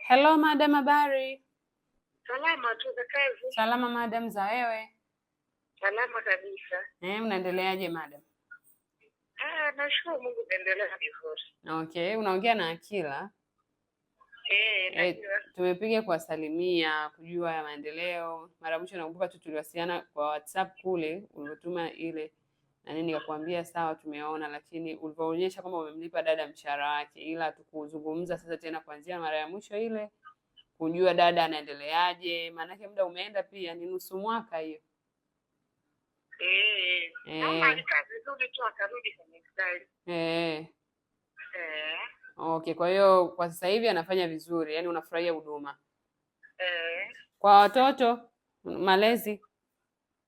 Hello madam, habari? Salama tu za kazi. Salama madam, za wewe? Salama kabisa. Unaendeleaje madam? Nashukuru Mungu naendelea vizuri. Okay, unaongea na Akila. Tumepiga kuwasalimia, kujua ya maendeleo. Mara mwisho nakumbuka tu tuliwasiliana kwa WhatsApp kule, ulivyotuma ile na nini nikakwambia sawa tumeona, lakini ulivyoonyesha kwamba umemlipa dada mshahara wake, ila tukuzungumza sasa tena kuanzia mara ya mwisho ile kujua dada anaendeleaje, maanake muda umeenda, pia ni nusu mwaka hiyo. Vizuri tu akarudi kwenye style. Okay, kwa hiyo kwa sasa hivi anafanya vizuri, yani unafurahia huduma. Kwa watoto malezi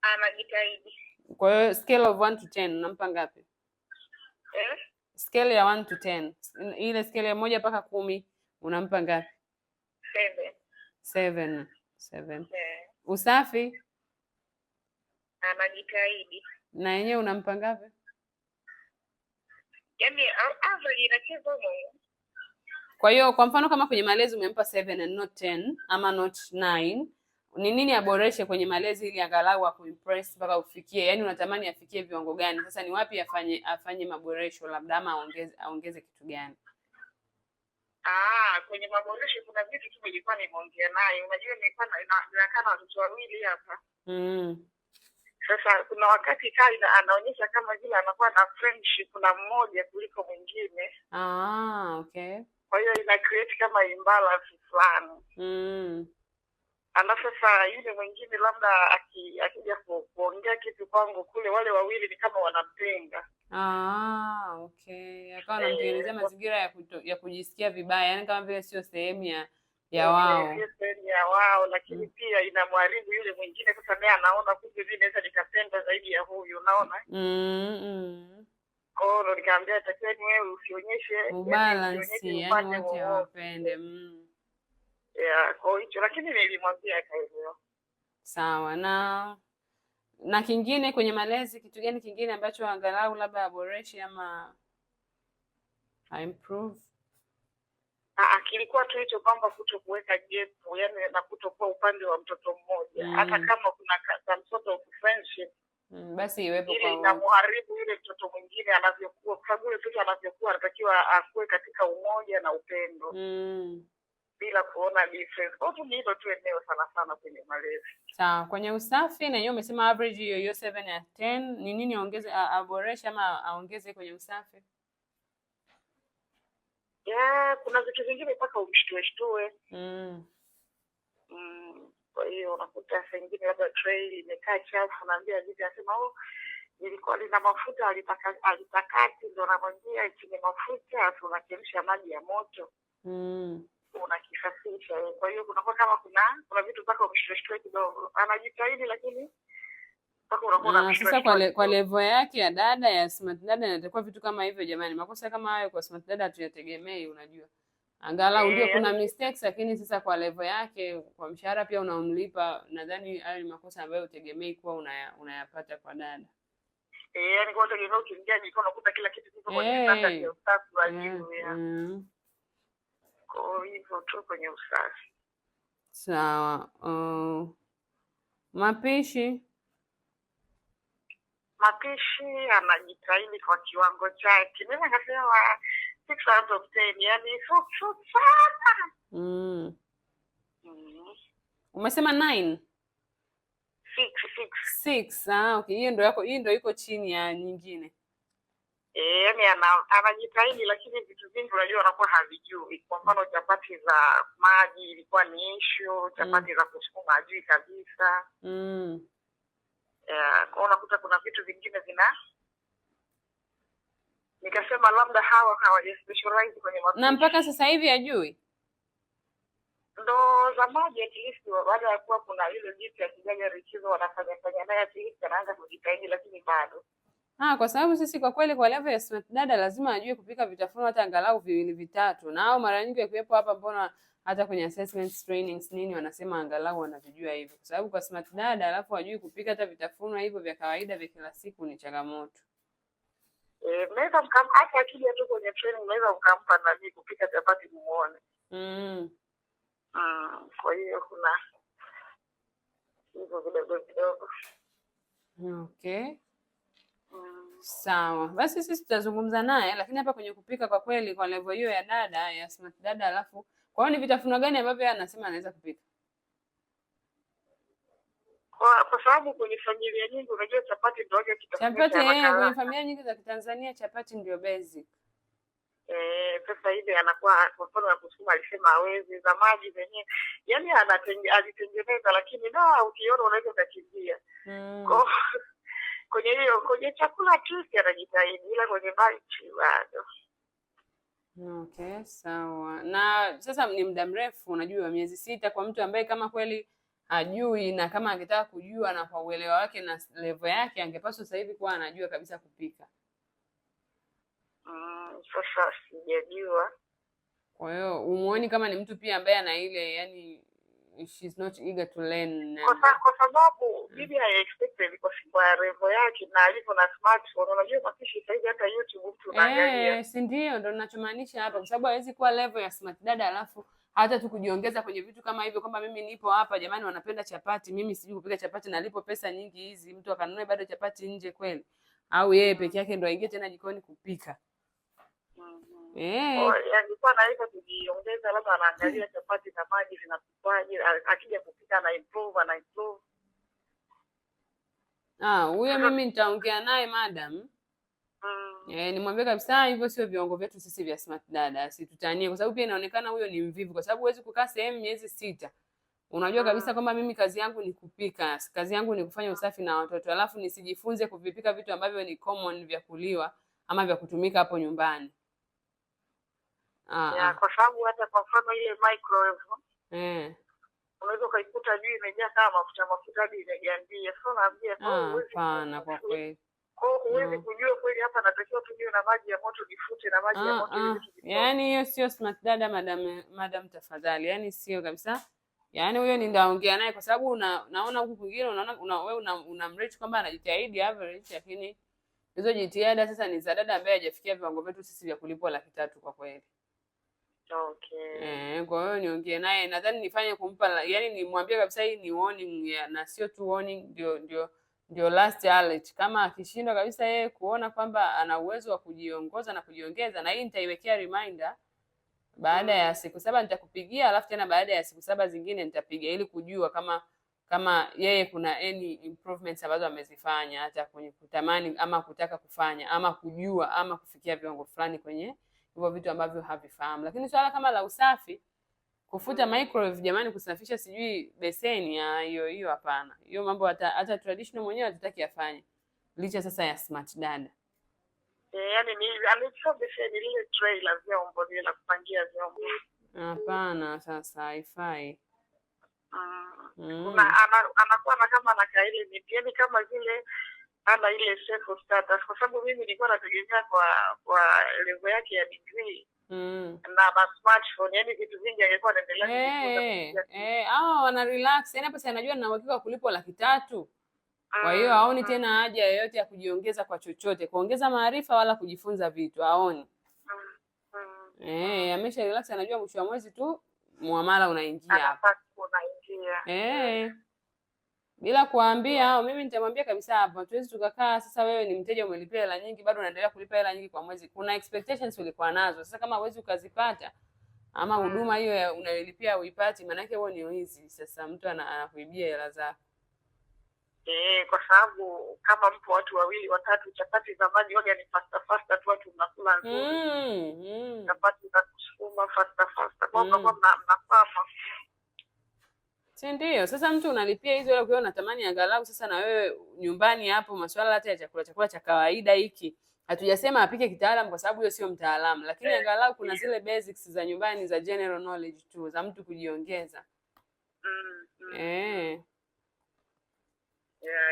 anajitahidi. Kwa hiyo scale of 1 to 10 unampa ngapi? Scale ya 1 to 10. Ile scale ya 1 mpaka 10 unampa ngapi? 7. Usafi anajitahidi. Na yenyewe unampa ngapi? Yaani average inacheza huko. Kwa hiyo kwa mfano kama kwenye malezi umempa 7 and not 10 ama not 9, ni nini aboreshe kwenye malezi ili angalau akuimpress mpaka ufikie? Yaani unatamani afikie viwango gani? Sasa ni wapi afanye maboresho labda ama aongeze kitu gani? Kwenye maboresho kuna vitu tu nilikuwa nimeongea naye. Unajua nilikuwa na watoto wawili hapa. Sasa kuna wakati Kaina anaonyesha kama vile anakuwa na friendship na mmoja kuliko mwingine. Okay. Kwa hiyo ina create kama imbalance fulani. Alafu sasa yule mwingine labda akija kuongea kitu kwangu kule, wale wawili ni kama wanampinga. Okay. Akawa anamtengenezea mazingira ya kujisikia vibaya, yaani kama vile sio sehemu ya wao. Sio sehemu ya wao, lakini pia inamharibu yule mwingine. Sasa naye anaona kumbe vile naweza nikapenda zaidi ya huyu, unaona? Kwa hiyo nikamwambia takeni wewe usionyeshe balance, yaani wote wapende. Kwa hiyo lakini nilimwambia akaelewa. Sawa. Na kingine kwenye malezi, kitu gani kingine ambacho angalau labda aboreshe ama improve? Kilikuwa tu hicho kwamba kutokuweka gap, yani na kutokuwa upande wa mtoto mmoja. Hata kama kuna some sort of friendship, basi iwepo kwa inamharibu yule mtoto mwingine anavyokuwa, kwa sababu yule mtoto anavyokuwa anatakiwa akue katika umoja na upendo. Bila kuona difference. Kwa hiyo hilo tu eneo sana kwenye malezi. Sawa. Kwenye usafi na yeye umesema average hiyo 7 ya 10, ni nini aongeze aboreshe ama aongeze kwenye usafi? Kuna vitu vingine mpaka umshtue. Kwa hiyo unakuta saa nyingine labda tray imekaa chafu, naambia vipi, anasema ilikuwa lina mafuta, alitakati ndio anamwambia chini mafuta, afu unachemsha maji ya moto. Unakisafisha. Kwa hiyo kunakuwa kama kuna vitu mpaka umshtue kidogo. Anajitahidi lakini mpaka unakuwa sasa kwa level yake ya dada ya smart dada inatakuwa vitu kama hivyo. Jamani, makosa kama hayo kwa smart dada hatuyategemei, unajua. Angalau ndio kuna mistakes, lakini sasa kwa level yake, kwa mshahara pia unaomlipa, nadhani hayo ni makosa ambayo utegemei kuwa unayapata kwa dada. Yaani kwa sababu leo ukiingia jikoni unakuta kila kitu kiko kwenye standard ya usafi wa juu. Kwa hivyo tu kwenye usafi. Sawa. Mapishi anajitahidi kwa kiwango chake. Mimi nasema 6 out of 10, yani so sana. Umesema 9? 6. Okay, hiyo ndio iko chini ya nyingine. Yaani anajitahidi, lakini vitu vingi unajua anakuwa havijui. Kwa mfano chapati za maji ilikuwa ni issue, chapati za kusukuma hajui kabisa. Kwa unakuta kuna vitu vingine nikasema labda hawaja specialize kwenye mapishi. Na mpaka sasa hivi hajui? Ndo za maji at least baada ya kuwa kuna ile jitu ya kijaja richizo wanafanya naye at least anaanza kujitahidi, lakini bado. Kwa sababu sisi kwa kweli kwa level ya smart dada lazima ajue kupika vitafunwa hata angalau 2 3. Na hao mara nyingi wakiwepo hapa, mbona hata kwenye assessments trainings nini wanasema angalau wanavijua hivyo. Kwa sababu kwa smart dada alafu ajue kupika hata vitafunwa hivyo vya kawaida vya kila siku ni changamoto. Mnaweza hata akija tu kwenye training mnaweza mkampa nani kupika chapati muone. Kwa hiyo kuna hivyo vidogo vidogo. Okay. Sawa, basi sisi tutazungumza naye, lakini hapa kwenye kupika kwa kweli kwa level hiyo ya dada ya smart dada, alafu kwa hiyo ni vitafunwa gani ambavyo anasema anaweza kupika? Kwa sababu kwenye familia nyingi unajua chapati ndio yake kitafunwa. Chapati kwenye familia nyingi za Kitanzania chapati ndio basic. Sasa hivi anakuwa kwa mfano ya kusuma alisema hawezi za maji zenyewe. Yaani alitengeneza lakini ukiona unaweza kukimbia. Kwenye chakula kiki anajitahidi ila kwenye maji bado. Okay, sawa. Na sasa ni muda mrefu unajua miezi 6 kwa mtu ambaye kama kweli hajui na kama angetaka kujua na kwa uelewa wake na level yake angepaswa sasa hivi kuwa anajua kabisa kupika. Sasa sijajua. Kwa hiyo umuoni kama ni mtu pia ambaye ana ile yani she's not eager to learn. Kwa sababu bibi expected kwa level yake na alivyo na smartphone unajua mapishi sasa hivi hata YouTube mtu unaangalia. Si ndio ndo ninachomaanisha hapa kwa sababu hawezi kuwa level ya smart dada alafu hata tu kujiongeza kwenye vitu kama hivyo kwamba mimi nipo hapa jamani wanapenda chapati mimi sijui kupika chapati na lipo pesa nyingi hizi mtu akanunue bado chapati nje kweli au yeye peke yake ndo aingie tena jikoni kupika. Alikuwa anaweza kujiongeza labda anaangalia chapati na maji zinapikwaje akija kupika na improve. Huyo mimi nitaongea naye madam. Nimwambie kabisa hivyo sio viwango vyetu sisi vya smart dada, situtanie kwa sababu pia inaonekana huyo ni mvivu kwa sababu huwezi kukaa sehemu miezi 6. Unajua kabisa kwamba mimi kazi yangu ni kupika, kazi yangu ni kufanya usafi na watoto, alafu nisijifunze kuvipika vitu ambavyo ni common vya kuliwa ama vya kutumika hapo nyumbani. Kwa sababu hata kwa mfano ile microwave unaweza ukaikuta juu imejaa kama mafuta hadi imegandia. Sio naambia hapana kwa kweli. Huwezi kujua kweli hapa natakiwa tujue na maji ya moto jifute na maji ya moto. Yaani hiyo sio smart dada madam tafadhali. Yaani sio kabisa. Yaani huyo ni ndaongea naye kwa sababu naona huku kwingine unaona wewe unamrate kwamba anajitahidi average lakini hizo jitihada sasa ni za dada ambaye hajafikia viwango vyetu sisi vya kulipwa 300,000 kwa kweli. Okay. Kwa hiyo niongee naye nadhani nifanye kumpa yani nimwambie kabisa hii ni warning na sio tu warning ndio last alert. Kama akishindwa kabisa yeye kuona kwamba ana uwezo wa kujiongoza na kujiongeza na hii nitaiwekea reminder baada ya siku 7 nitakupigia alafu tena baada ya siku 7 zingine nitapiga ili kujua kama yeye kuna any improvements ambazo amezifanya hata kwenye kutamani ama kutaka kufanya ama kujua ama kufikia viwango fulani kwenye hivyo vitu ambavyo havifahamu. Lakini swala kama la usafi, kufuta microwave jamani, kusafisha sijui beseni hiyo hapana. Hiyo mambo hata traditional mwenyewe hatutaki afanye. Licha sasa ya smart dada. Yaani ni alicho beseni ile tray la vyombo ile la kupangia vyombo. Hapana sasa haifai. Anakuwa na kama na kaile ni kama vile ana ile self status kwa sababu mimi nilikuwa nategemea kwa level yake ya degree na smartphone yani vitu vingi angekuwa anaendelea wana relax yani hapa si anajua na uhakika wa kulipwa 300,000 kwa hiyo haoni tena haja yoyote ya kujiongeza kwa chochote kuongeza maarifa wala kujifunza vitu haoni amesha relax anajua mwisho wa mwezi tu muamala unaingia hapa bila kuambia mimi nitamwambia kabisa hapa tuwezi tukakaa sasa wewe ni mteja umelipia hela nyingi bado unaendelea kulipa hela nyingi kwa mwezi kuna expectations ulikuwa nazo sasa kama huwezi ukazipata ama huduma hiyo unayolipia uipati maana yake wewe ni wizi sasa mtu anakuibia hela zako kwa sababu kama mpo watu 2 watatu chapati za maji waga ni fasta tu watu mnakula nzuri chapati za kusukuma fasta kwa mnafahamu si ndio? Sasa mtu unalipia hizo ile ukiona unatamani angalau sasa na wewe nyumbani hapo masuala hata ya chakula cha kawaida hiki. Hatujasema apike kitaalamu kwa sababu hiyo sio mtaalamu, lakini angalau kuna zile basics za nyumbani za general knowledge tu za mtu kujiongeza.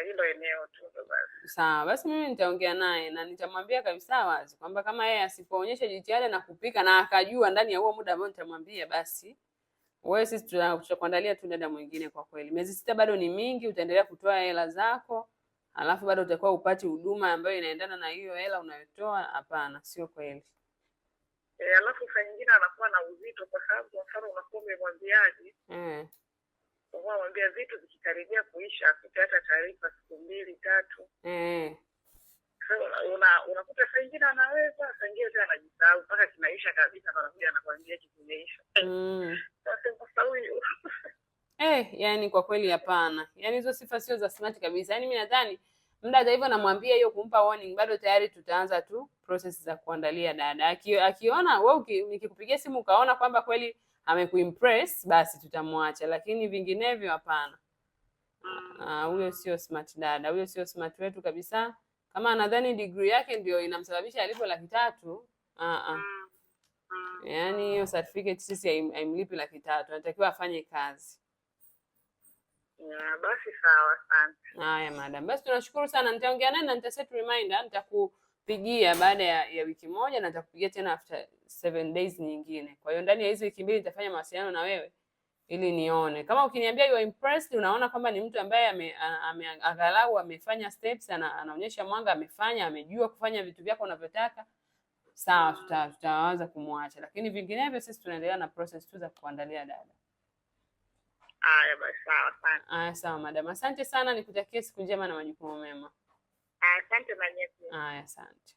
Hilo eneo tu basi. Sawa, basi mimi nitaongea naye na nitamwambia kabisa wazi kwamba kama yeye asipoonyesha jitihada na kupika na akajua ndani ya huo muda ambao nitamwambia basi wewe sisi tutakuandalia tu dada mwingine kwa kweli. Miezi 6 bado ni mingi, utaendelea kutoa hela zako, alafu bado utakuwa upati huduma ambayo inaendana na hiyo hela unayotoa. Hapana, sio kweli. Alafu saa nyingine anakuwa na uzito, kwa sababu kwa mfano unakuwa umemwambiaje, unamwambia vitu vikikaribia kuisha akute hata taarifa siku 2-3. Unakuta saa nyingine anaweza, saa nyingine tena anajisahau mpaka kinaisha kabisa, na anakuja anakuambia kimeisha. Sasa huyu yani kwa kweli hapana. Yani hizo sifa sio za smart kabisa. Yani mimi nadhani muda hata hivyo namwambia hiyo kumpa warning, bado tayari tutaanza tu process za kuandalia dada. Akiona wewe nikikupigia simu ukaona kwamba kweli amekuimpress, basi tutamwacha, lakini vinginevyo hapana. Huyo sio smart dada, huyo sio smart wetu kabisa. Kama anadhani degree yake ndio inamsababisha alipo 300,000, yani hiyo certificate sisi haimlipi 300,000, anatakiwa afanye kazi. Basi sawa, asante. Haya madam, basi tunashukuru sana. Nitaongea naye na nitaset reminder, nitakupigia baada ya wiki moja na nitakupigia tena after 7 days nyingine. Kwa hiyo ndani ya hizo wiki mbili nitafanya mawasiliano na wewe ili nione kama ukiniambia you are impressed, unaona kwamba ni mtu ambaye angalau amefanya steps, anaonyesha mwanga, amejua kufanya vitu vyako unavyotaka, sawa, tutaanza kumwacha, lakini vinginevyo sisi tunaendelea na process tu za kuandalia dada. Haya basi, sawa sana. Haya sawa madam, asante sana, nikutakie siku njema na majukumu mema. Asante na nyinyi. Haya, asante.